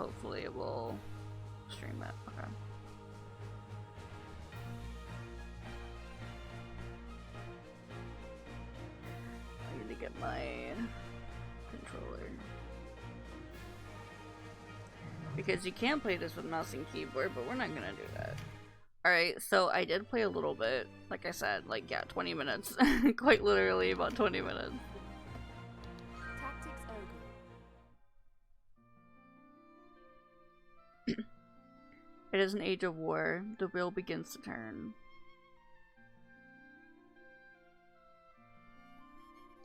hopefully it will stream it. Okay. I need to get my controller. Because you can play this with mouse and keyboard, but we're not gonna do that. Alright, so I did play a little bit. Like I said, like, yeah, 20 minutes. Quite literally about 20 minutes. Tactics Ogre. It is an age of war. The wheel begins to turn.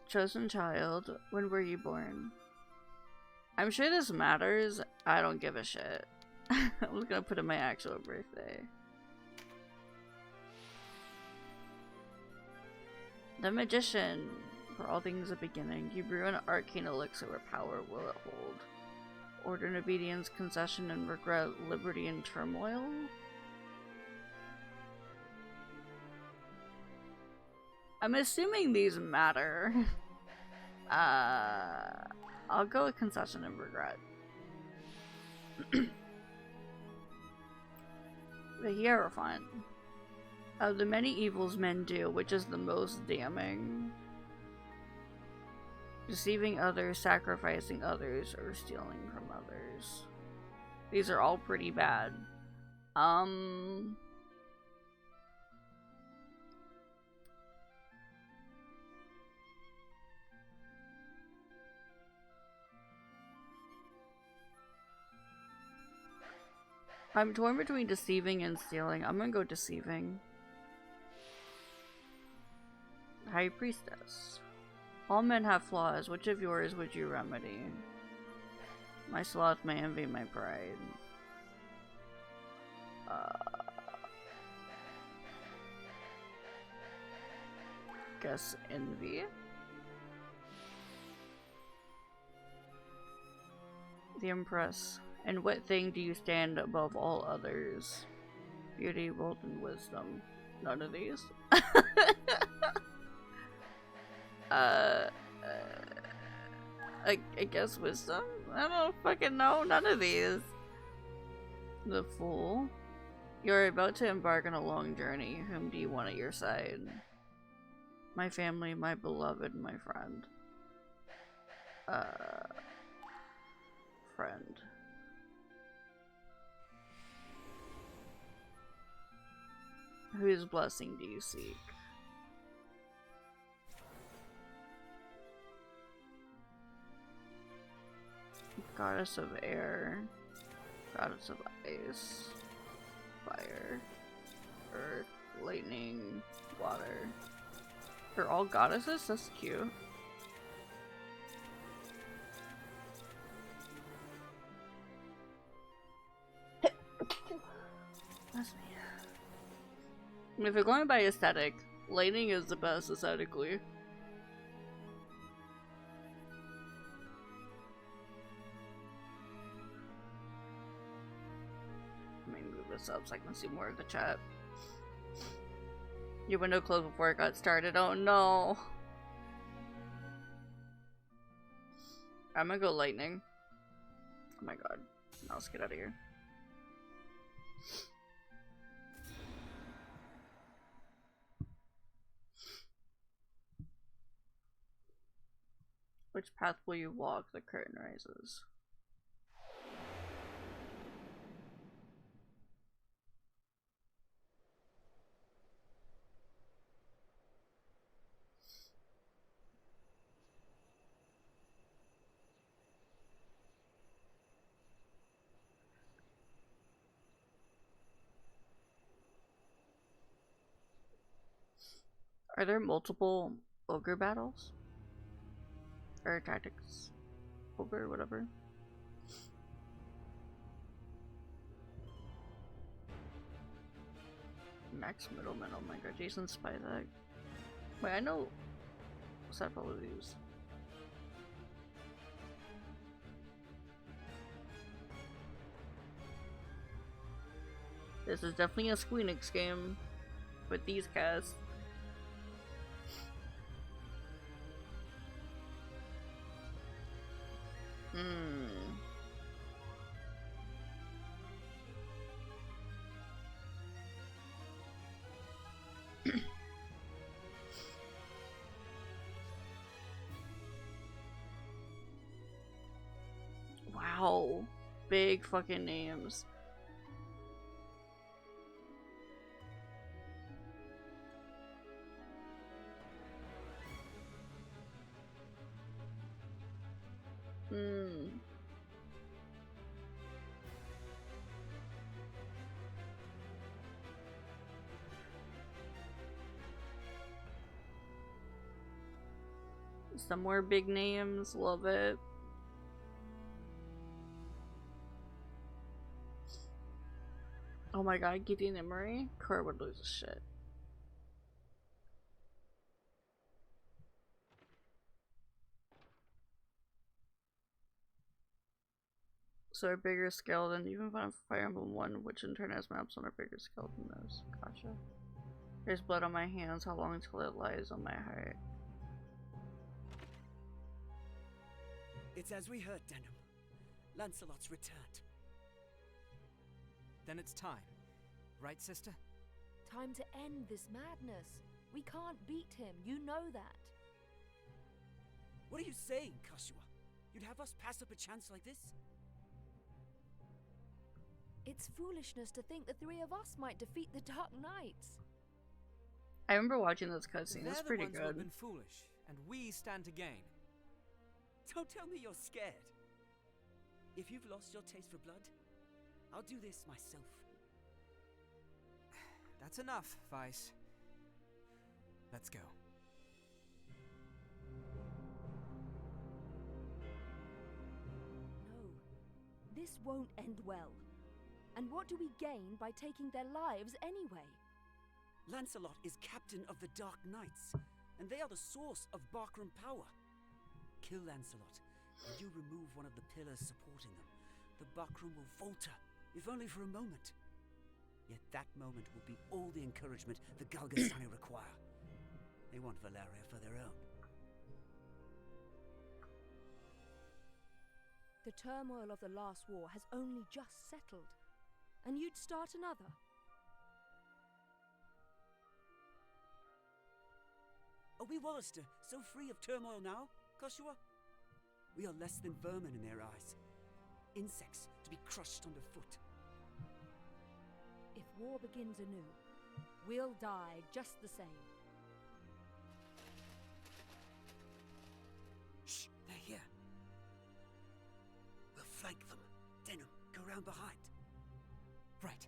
Chosen child, when were you born? I'm sure this matters. I don't give a shit. I'm just gonna put in my actual birthday. The magician. For all things a beginning. You brew an arcane elixir. What power will it hold? Order and obedience, concession and regret, liberty and turmoil? I'm assuming these matter. I'll go with concession and regret. The Hierophant. Of the many evils men do, which is the most damning? Deceiving others, sacrificing others, or stealing from others. These are all pretty bad. I'm torn between deceiving and stealing. I'm gonna go deceiving. High Priestess. All men have flaws. Which of yours would you remedy? My sloth, my envy, my pride. Guess envy? The Empress. And what thing do you stand above all others? Beauty, wealth, and wisdom. None of these. I guess wisdom? I don't fucking know. None of these. The Fool. You're about to embark on a long journey. Whom do you want at your side? My family, my beloved, my friend. Friend. Whose blessing do you seek? Goddess of air, goddess of ice, fire, earth, lightning, water. They're all goddesses? That's cute. That's me. If you're going by aesthetic, lightning is the best aesthetically. Up so I can see more of the chat. Your window closed before it got started. Oh no. I'm gonna go lightning. Oh my god. Now let's get out of here. Which path will you walk? The curtain rises. Are there multiple ogre battles? Or tactics? Ogre, whatever. Max Middleman, oh my god, Jason Spivak. Wait, I know several of these. This is definitely a Squeenix game with these casts. big fucking names. Some more big names, love it. Oh my god, Gideon and Murray? Cora would lose his shit. So a bigger skeleton, even if I'm Fire Emblem 1, which in turn has maps on a bigger skeleton nose. Gotcha. There's blood on my hands, how long till it lies on my heart? It's as we heard, Denim. Lancelot's returned. Then it's time. Right, sister? Time to end this madness. We can't beat him, you know that. What are you saying, Kashua? You'd have us pass up a chance like this? It's foolishness to think the three of us might defeat the Dark Knights. I remember watching those cutscenes, it's pretty They're the ones who have good. been foolish, and we stand to gain. Don't tell me you're scared. If you've lost your taste for blood, I'll do this myself. That's enough, Vice. Let's go. No, this won't end well. And what do we gain by taking their lives anyway? Lancelot is captain of the Dark Knights, and they are the source of Barkram power. Kill Lancelot, and you remove one of the pillars supporting them. The Barkram will falter, if only for a moment. Yet that moment will be all the encouragement the Galgastani require. They want Valeria for their own. The turmoil of the last war has only just settled. And you'd start another. Are we Wallister so free of turmoil now, Kashua? We are less than vermin in their eyes. Insects to be crushed underfoot. If war begins anew, we'll die just the same. Shh, they're here. We'll flank them. Denim, go round behind. Right.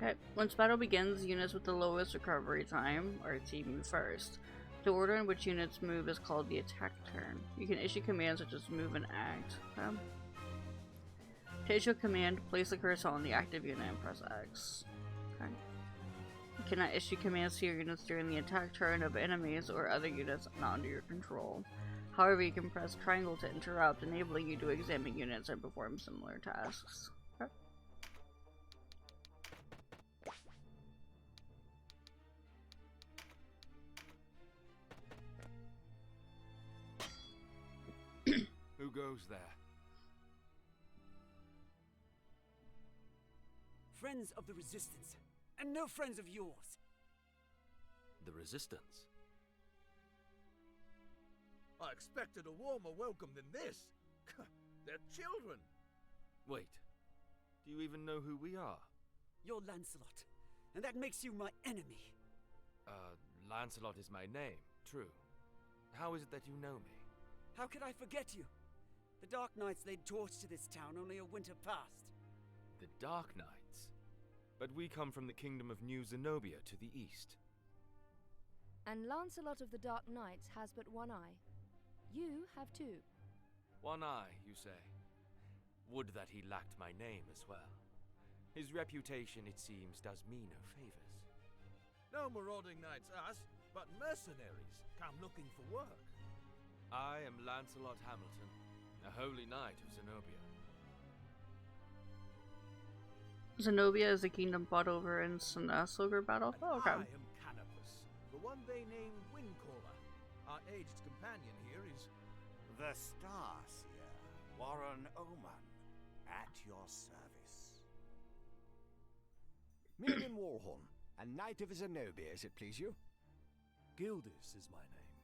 Okay, once battle begins, units with the lowest recovery time are to move first. The order in which units move is called the attack turn. You can issue commands such as move and act. Okay. To issue a command, place the cursor on the active unit and press X. Okay. You cannot issue commands to your units during the attack turn of enemies or other units not under your control. However, you can press triangle to interrupt, enabling you to examine units and perform similar tasks. Okay. Who goes there? Friends of the Resistance, and no friends of yours. The Resistance? I expected a warmer welcome than this. They're children. Wait, do you even know who we are? You're Lancelot, and that makes you my enemy. Lancelot is my name, true. How is it that you know me? How could I forget you? The Dark Knights laid torch to this town only a winter past. The Dark Knights? But we come from the kingdom of New Zenobia to the east. And Lancelot of the Dark Knights has but one eye. You have two. One eye, you say? Would that he lacked my name as well. His reputation, it seems, does me no favors. No marauding knights us, but mercenaries come looking for work. I am Lancelot Hamilton, a holy knight of Zenobia. Zenobia is the kingdom fought over in Sinus Ogre battle. And Oh, okay. I am Canopus, the one they name Windcaller. Our aged companion here is... The Starseer, Warren Oman, at your service. Minion Warhorn, a knight of Zenobia, as it please you. Gildis is my name.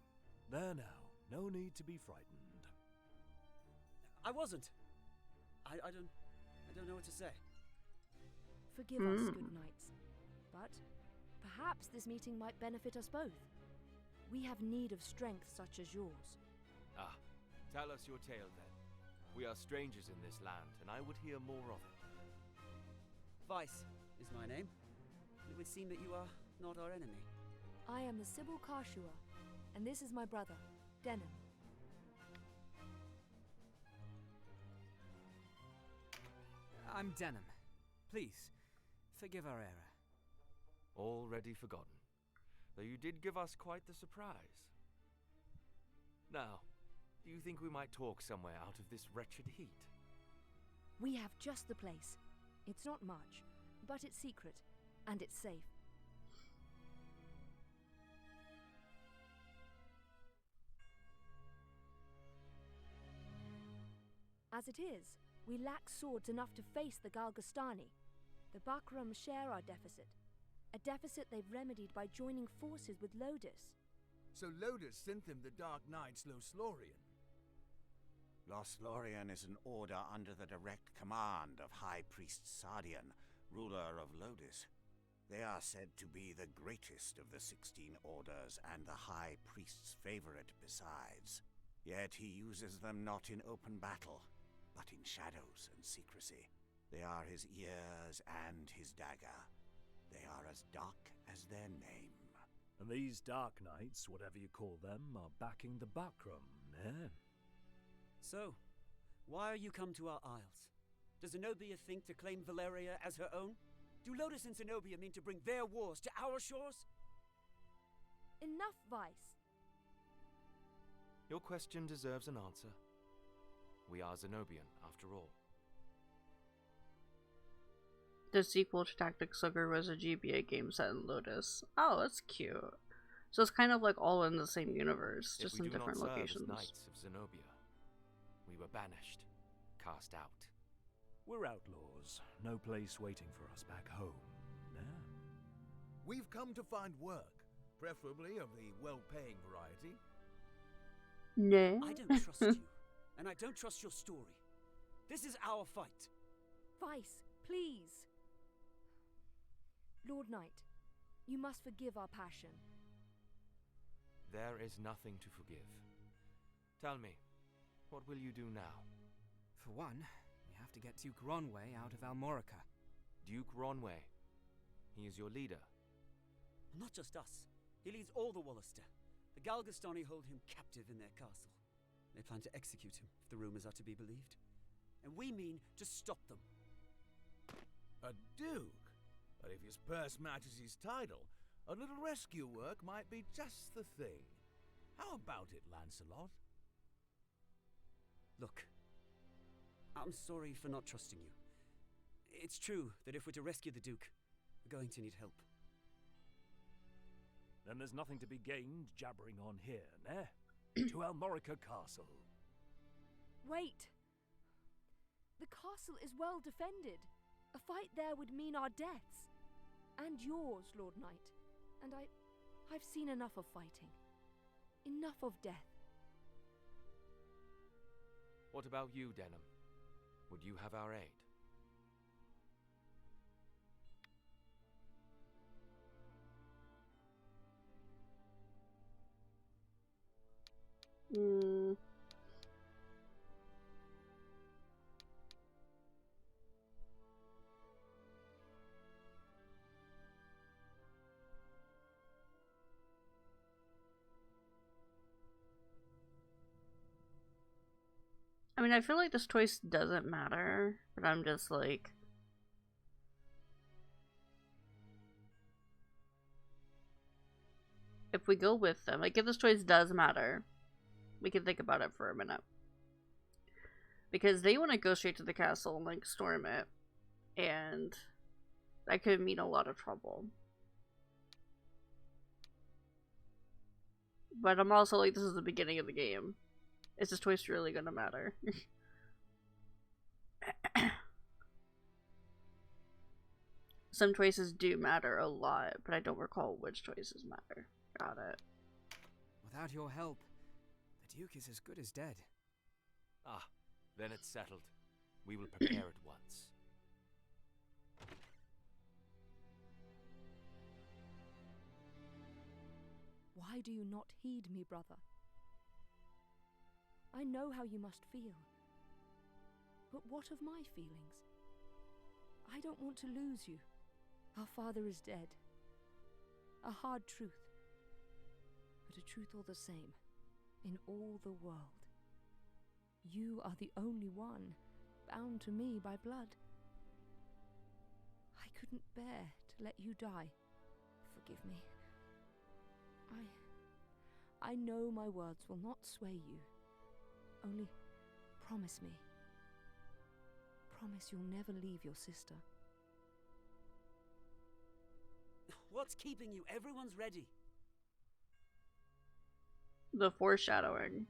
There now, no need to be frightened. I wasn't. I don't know what to say. Forgive us, good knights. But perhaps this meeting might benefit us both. We have need of strength such as yours. Ah, tell us your tale then. We are strangers in this land, and I would hear more of it. Vice is my name. It would seem that you are not our enemy. I am the Sybil Karshua, and this is my brother, Denim. I'm Denim. Please, forgive our error. Already forgotten. Though you did give us quite the surprise. Now, do you think we might talk somewhere out of this wretched heat? We have just the place. It's not much, but it's secret, and it's safe. As it is, we lack swords enough to face the Galgastani. The Bakram share our deficit. A deficit they've remedied by joining forces with Lodis. So Lodis sent them the Dark Knights Loslorian. Loslorian is an order under the direct command of High Priest Sardian, ruler of Lodis. They are said to be the greatest of the 16 orders and the High Priest's favorite besides. Yet he uses them not in open battle, but in shadows and secrecy. They are his ears and his dagger. They are as dark as their name. And these Dark Knights, whatever you call them, are backing the Bakram, eh? So, why are you come to our isles? Does Zenobia think to claim Valeria as her own? Do Lodis and Zenobia mean to bring their wars to our shores? Enough, Vice. Your question deserves an answer. We are Zenobian, after all. The sequel to Tactics Ogre was a GBA game set in Lotus. Oh, that's cute. So it's kind of like all in the same universe, just in different locations. If we do not serve as knights of Zenobia, we were banished, cast out. We're outlaws. No place waiting for us back home, eh? We've come to find work, preferably of the well-paying variety. No. I don't trust you, and I don't trust your story. This is our fight. Vice, please. Lord Knight, you must forgive our passion. There is nothing to forgive. Tell me, what will you do now? For one, we have to get Duke Ronway out of Almorica. Duke Ronway. He is your leader. Not just us. He leads all the Wallister. The Galgastani hold him captive in their castle. They plan to execute him, if the rumors are to be believed. And we mean to stop them. A duke? But if his purse matches his title, a little rescue work might be just the thing. How about it, Lancelot? Look, I'm sorry for not trusting you. It's true that if we're to rescue the Duke, we're going to need help. Then there's nothing to be gained jabbering on here, eh? To Almorica Castle. Wait! The castle is well defended. A fight there would mean our deaths. And yours, Lord Knight. And I've seen enough of fighting. Enough of death. What about you, Denim? Would you have our aid? I mean, I feel like this choice doesn't matter, but I'm just like... If we go with them, like if this choice does matter, we can think about it for a minute. Because they want to go straight to the castle and like storm it. And that could mean a lot of trouble. But I'm also like, this is the beginning of the game. Is this choice really gonna matter? Some choices do matter a lot, but I don't recall which choices matter. Got it. Without your help, the Duke is as good as dead. Ah, then it's settled. We will prepare at once. Why do you not heed me, brother? I know how you must feel. But what of my feelings? I don't want to lose you. Our father is dead. A hard truth. But a truth all the same, in all the world. You are the only one bound to me by blood. I couldn't bear to let you die. Forgive me. I know my words will not sway you. Only promise me. Promise you'll never leave your sister. What's keeping you? Everyone's ready. The foreshadowing.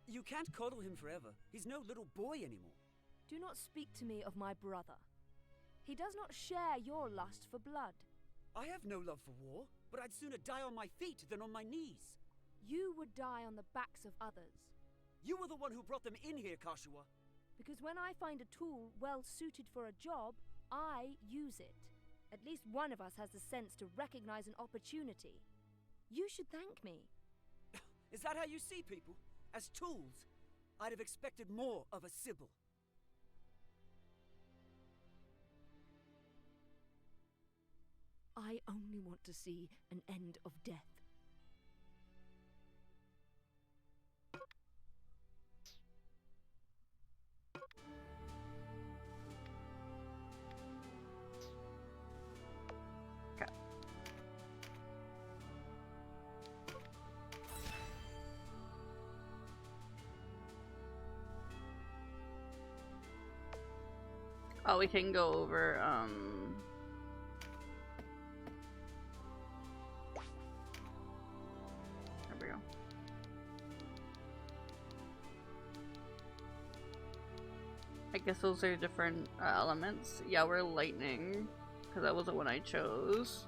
You can't coddle him forever. He's no little boy anymore. Do not speak to me of my brother. He does not share your lust for blood. I have no love for war, but I'd sooner die on my feet than on my knees. You would die on the backs of others. You were the one who brought them in here, Kashua. Because when I find a tool well suited for a job, I use it. At least one of us has the sense to recognize an opportunity. You should thank me. Is that how you see people? As tools? I'd have expected more of a Sybil. I only want to see an end of death. Oh, we can go over, there we go. I guess those are different elements. Yeah, we're lightning, because that was the one I chose.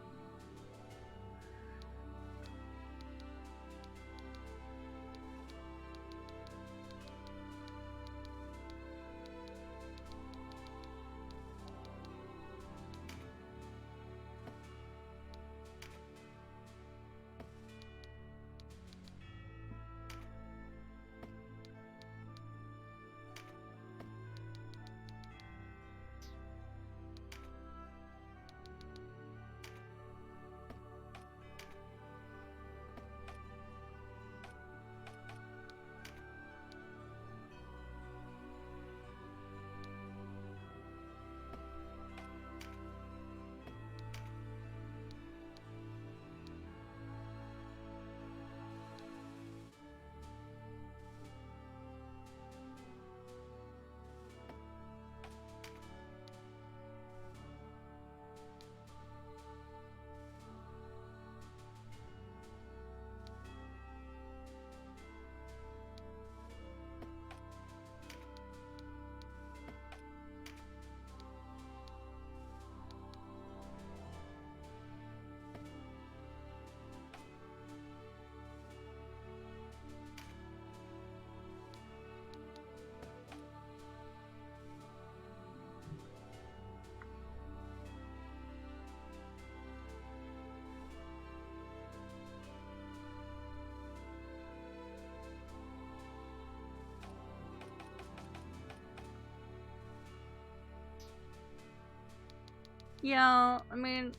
Yeah, I mean,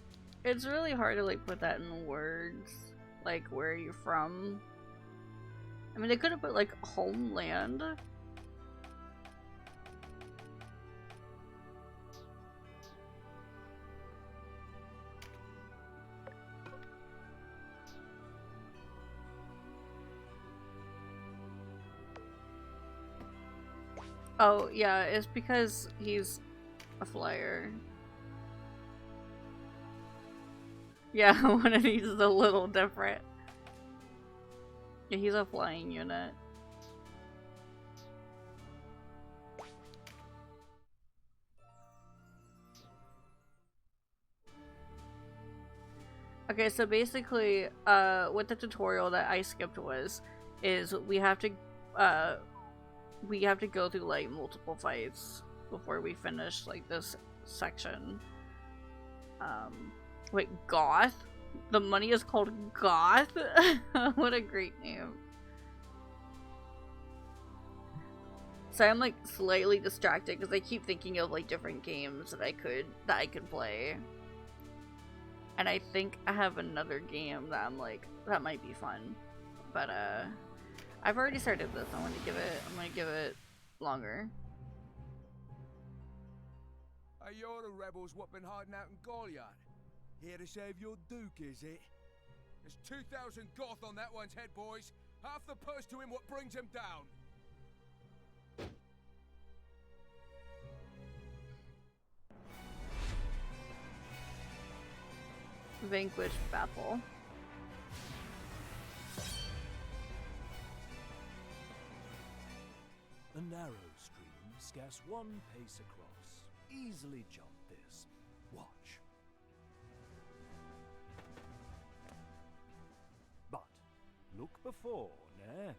it's really hard to like put that in words. Like, where are you from? I mean, they could have put like homeland. Oh, yeah, it's because he's a flyer. Yeah, one of these is a little different. Yeah, he's a flying unit. Okay, so basically, what the tutorial that I skipped is we have to go through like multiple fights before we finish like this section. Wait, Goth? The money is called Goth? What a great name. So I'm like slightly distracted because I keep thinking of like different games that I could play. And I think I have another game that I'm like, that might be fun. But I've already started this. I'm gonna give it longer. Hey, you're the rebels what been hiding out in Goliath. Here to save your Duke, is it? There's 2,000 Goth on that one's head, boys. Half the purse to him what brings him down. Vanquish Battle. A narrow stream, scarce one pace across. Easily jump this. Watch. But look before, nah.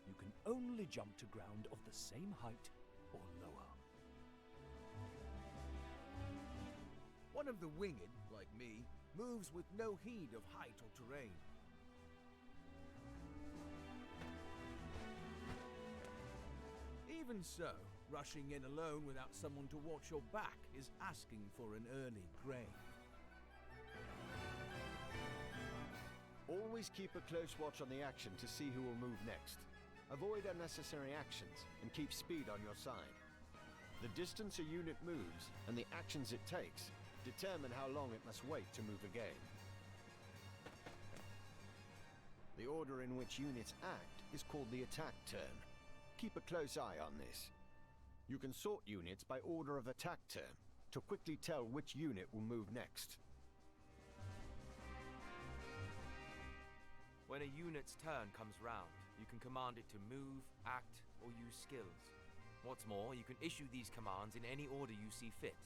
You can only jump to ground of the same height or lower. One of the winged, like me, moves with no heed of height or terrain. Even so, rushing in alone without someone to watch your back is asking for an early grave. Always keep a close watch on the action to see who will move next. Avoid unnecessary actions and keep speed on your side. The distance a unit moves and the actions it takes determine how long it must wait to move again. The order in which units act is called the attack turn. Keep a close eye on this. You can sort units by order of attack turn to quickly tell which unit will move next. When a unit's turn comes round, you can command it to move, act, or use skills. What's more, you can issue these commands in any order you see fit.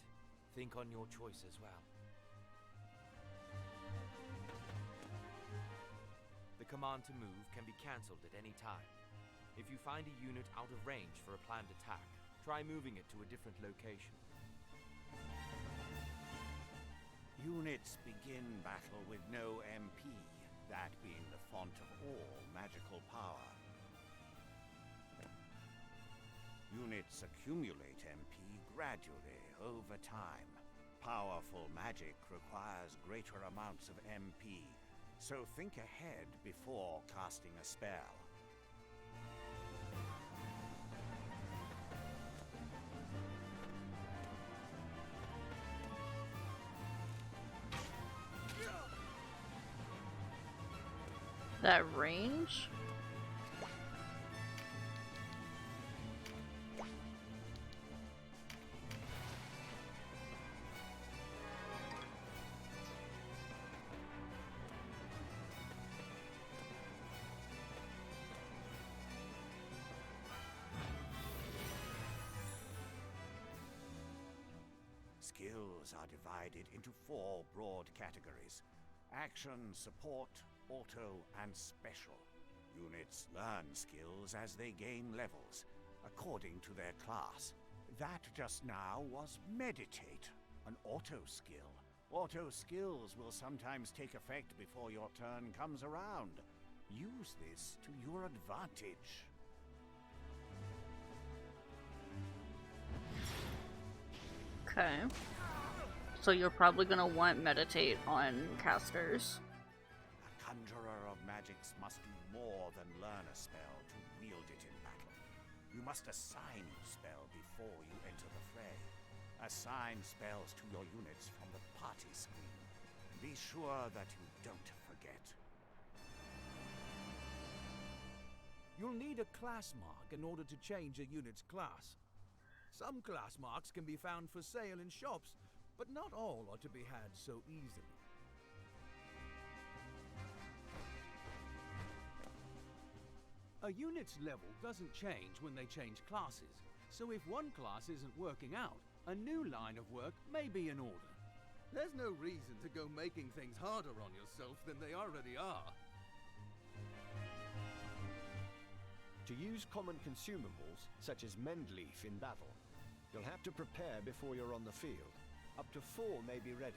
Think on your choice as well. The command to move can be cancelled at any time. If you find a unit out of range for a planned attack, try moving it to a different location. Units begin battle with no MP, that being the font of all magical power. Units accumulate MP gradually over time. Powerful magic requires greater amounts of MP, so think ahead before casting a spell. That range? Skills are divided into 4 broad categories: action, support, auto, and special. Units learn skills as they gain levels, according to their class. That just now was meditate, an auto skill. Auto skills will sometimes take effect before your turn comes around. Use this to your advantage. Okay. So you're probably gonna want meditate on casters. A conjurer of magics must do more than learn a spell to wield it in battle. You must assign the spell before you enter the fray. Assign spells to your units from the party screen. Be sure that you don't forget. You'll need a class mark in order to change a unit's class. Some class marks can be found for sale in shops, but not all are to be had so easily. A unit's level doesn't change when they change classes, so if one class isn't working out, a new line of work may be in order. There's no reason to go making things harder on yourself than they already are. To use common consumables, such as mend leaf in battle, you'll have to prepare before you're on the field. Up to 4 may be ready.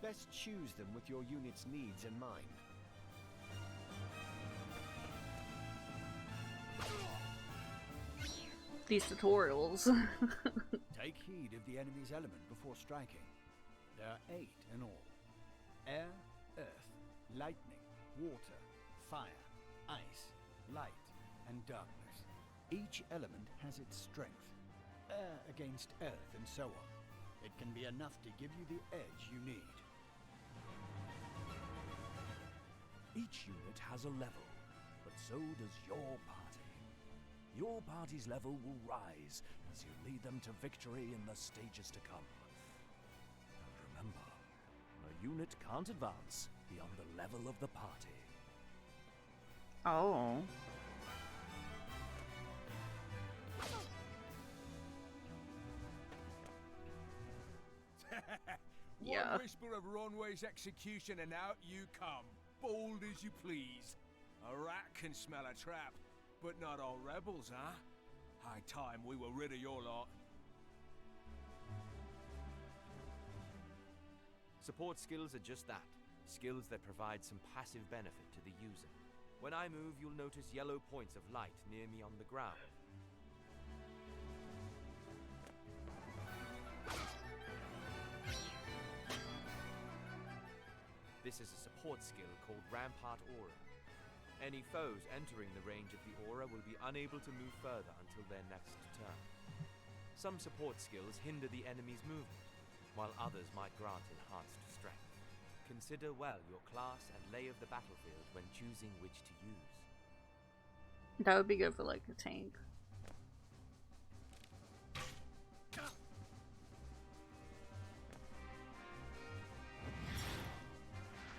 Best choose them with your unit's needs in mind. These tutorials. Take heed of the enemy's element before striking. There are 8 in all. Air, earth, lightning, water, fire, ice, light, and darkness. Each element has its strength. Air against earth and so on. It can be enough to give you the edge you need. Each unit has a level, but so does your party. Your party's level will rise as you lead them to victory in the stages to come. And remember, a unit can't advance beyond the level of the party. Oh. Yeah. One whisper of Ronway's execution and out you come, bold as you please. A rat can smell a trap, but not all rebels, huh? High time we were rid of your lot. Support skills are just that. Skills that provide some passive benefit to the user. When I move, you'll notice yellow points of light near me on the ground. This is a support skill called Rampart Aura. Any foes entering the range of the aura will be unable to move further until their next turn. Some support skills hinder the enemy's movement, while others might grant enhanced strength. Consider well your class and lay of the battlefield when choosing which to use. That would be good for like a tank.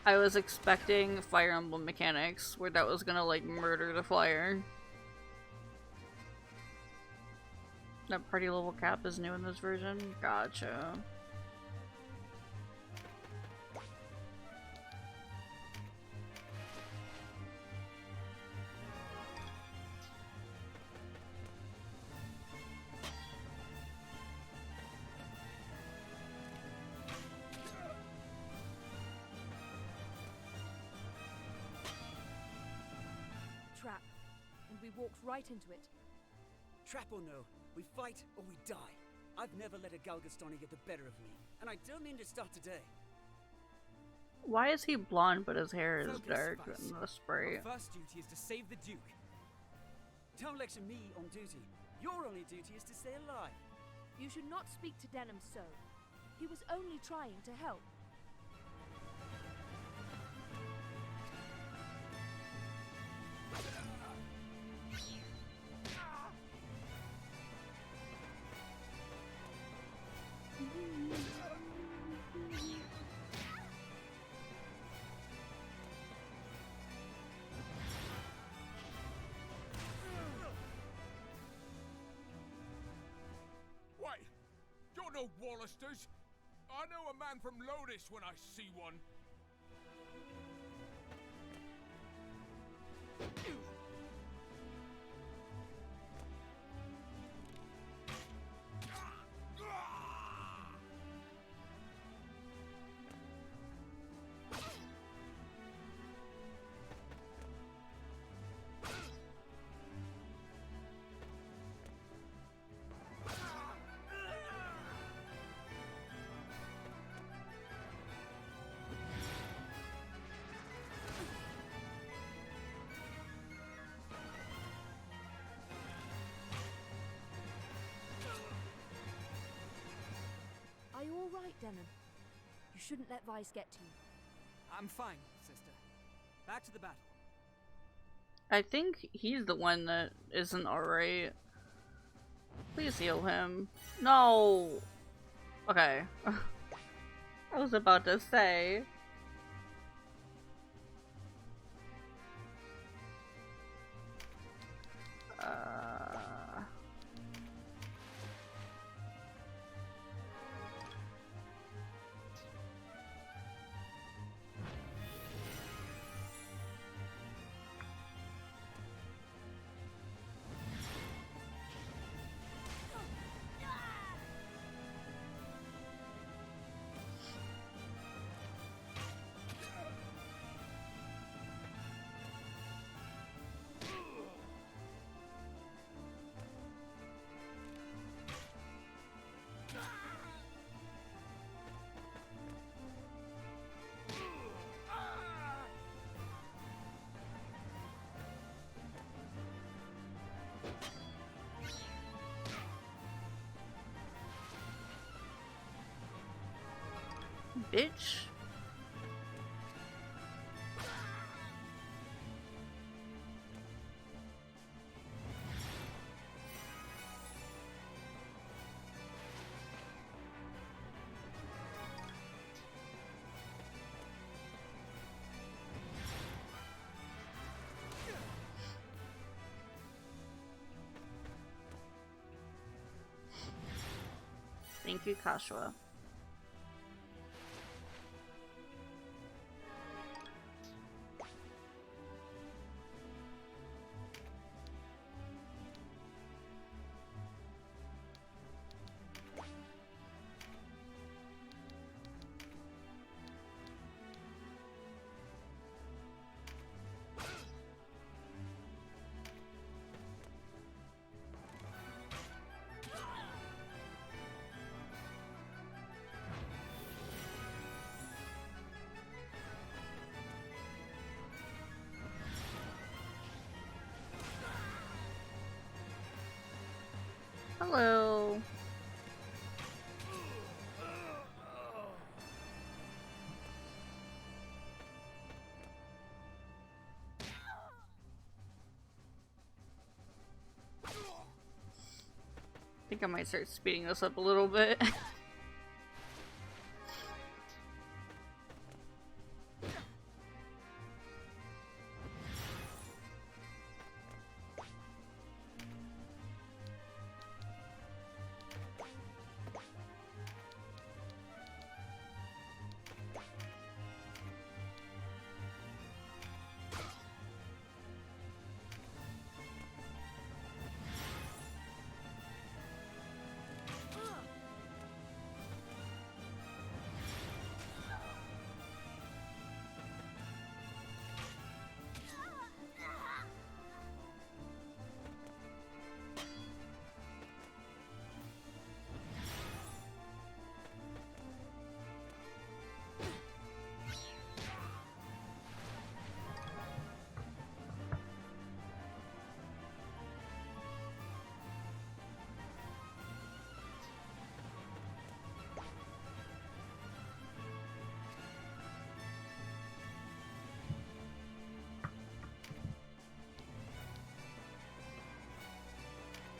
I was expecting Fire Emblem mechanics where that was gonna like murder the flyer. That party level cap is new in this version? Gotcha. Trap, and we walked right into it. Trap or no, we fight or we die. I've never let a Galgastani get the better of me, and I don't mean to start today. Why is he blonde but his hair is Focus, dark Vice. in the spray? Our first duty is to save the Duke. Don't lecture me on duty. Your only duty is to stay alive. You should not speak to Denham so. He was only trying to help. Wait, you're no Wallisters. I know a man from Lodis when I see one. Are you all right, Denham? You shouldn't let Vice get to you. I'm fine, sister. Back to the battle. I think he's the one that isn't alright. Please heal him. No! Okay. I was about to say. bitch. Thank you, Kashua. Hello. I think I might start speeding this up a little bit.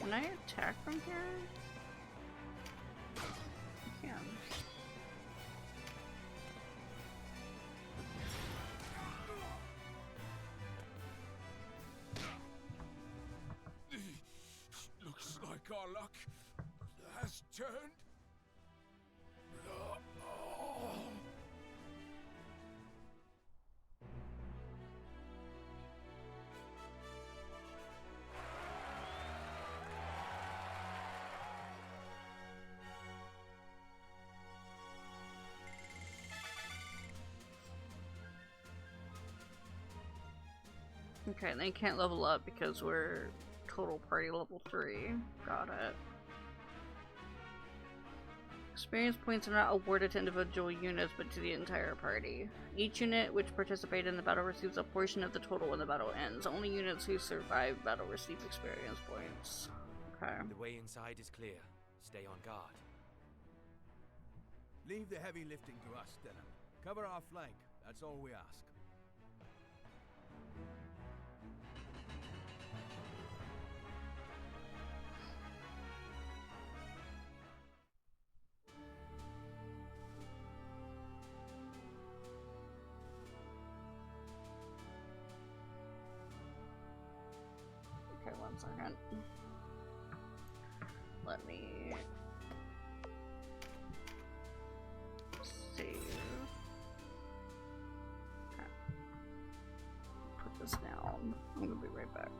Can I attack from here? I can. Looks like our luck has turned. Okay, they can't level up because we're total party level 3. Got it. Experience points are not awarded to individual units, but to the entire party. Each unit which participated in the battle receives a portion of the total when the battle ends. Only units who survive battle receive experience points. Okay. The way inside is clear. Stay on guard. Leave the heavy lifting to us, Denham. Cover our flank. That's all we ask. Okay, 1 second. Let me save. Okay. Put this down. I'm gonna be right back.